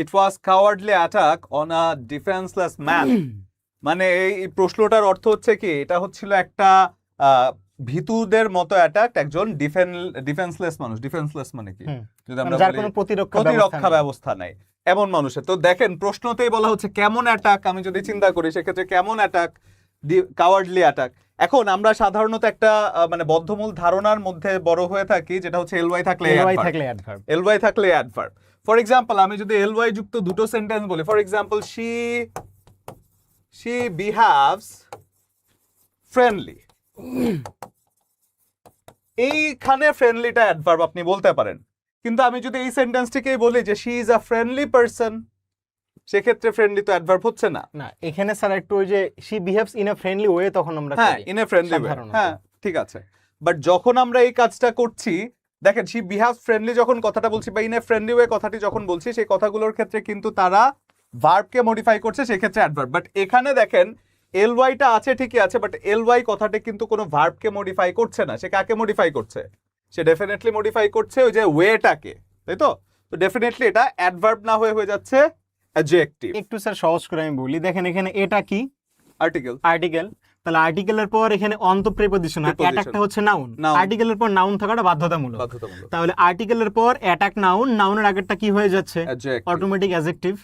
It was cowardly attack on a ডিফেন্সলেস man. মানে এই প্রশ্নটার অর্থ হচ্ছে কি, এটা হচ্ছিল একটা ভীতুদের মতো অ্যাটাক একজন ডিফেন্সলেস মানুষ। ডিফেন্সলেস মানে কি, যদি আমরা যার বলি কোনো প্রতিরক্ষা ব্যবস্থা নাই এমন মানুষের। তো দেখেন প্রশ্নতেই বলা হচ্ছে কেমন অ্যাটাক। আমি যদি চিন্তা করি সেক্ষেত্রে কেমন অ্যাটাক, কাওয়ার্ডলি অ্যাটাক। এখন আমরা সাধারণত একটা মানে বদ্ধমূল ধারণার মধ্যে বড় হয়ে থাকি, যেটা হচ্ছে এলওয়াই থাকলে অ্যাডভার্ব, এলওয়াই থাকলে অ্যাডভার্ব। ফর এক্সাম্পল আমি যদি এলওয়াই যুক্ত দুটো সেন্টেন্স বলি, for example she behaves friendly, এইখানে ফ্রেন্ডলিটা অ্যাডভার্ব আপনি বলতে পারেন। কিন্তু আমি যদি এই সেন্টেন্সটিকেই বলি যে she is a friendly person, সেক্ষেত্রে ফ্রেন্ডলি তো অ্যাডভার্ব হচ্ছে না। না, এখানে স্যার একটু ওই যে she behaves in a friendly way তখন আমরা হ্যাঁ, in a friendly way, হ্যাঁ ঠিক আছে। বাট যখন আমরা এই কাজটা করছি, দেখেন she behaves friendly যখন কথাটা বলছি বা in a friendly way কথাটি যখন বলছি, সেই কথাগুলোর ক্ষেত্রে কিন্তু তারা ভার্বকে মডিফাই করছে, সেক্ষেত্রে অ্যাডভার্ব। বাট এখানে দেখেন এলওয়াইটা আছে ঠিকই আছে, বাট এলওয়াই কথাটা কিন্তু কোনো ভার্বকে মডিফাই করছে না। সে কাকে মডিফাই করছে? সে ডেফিনেটলি মডিফাই করছে ওই যে ওয়েটাকে, তাই তো? তো ডেফিনেটলি এটা অ্যাডভার্ব না হয়ে যাচ্ছে অ্যাডজেক্টিভ। একটু স্যার সহজ করে আমি বলি, দেখেন এখানে এটা কি আর্টিকেল, তাহলে আর্টিকেলের পর এখানে অন তো প্রিপজিশন, আর অ্যাটাকটা হচ্ছে নাউন। আর্টিকেলের পর নাউন থাকাটা বাধ্যতামূলক। তাহলে আর্টিকেলের পর অ্যাটাক নাউন, নাউনের আগেরটা কি হয়ে যাচ্ছে? অটোমেটিক অ্যাডজেক্টিভ,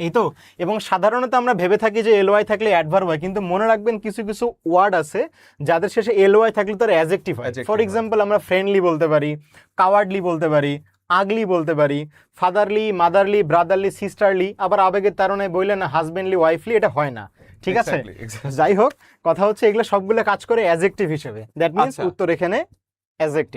এই তো। এবং সাধারণত আমরা ভেবে থাকি যে এলওয়াই থাকলে অ্যাডভার্ব হয়, কিন্তু মনে রাখবেন কিছু কিছু ওয়ার্ড আছে যাদের শেষে এলওয়াই থাকলে তার অ্যাডজেক্টিভ হয়। ফর এক্সাম্পল আমরা ফ্রেন্ডলি বলতে পারি, কাওয়ার্ডলি বলতে পারি, আগলি বলতে পারি, ফাদারলি, মাদারলি, ব্রাদারলি, সিস্টারলি, আবার আবেগের তাড়নায় বললেন হাজবেন্ডলি, ওয়াইফলি, এটা হয় না, ঠিক আছে? যাই হোক, কথা হচ্ছে এগুলো সবগুলো কাজ করে অ্যাডজেক্টিভ হিসেবে। দ্যাট মিন্স উত্তর এখানে অ্যাডজেক্টিভ।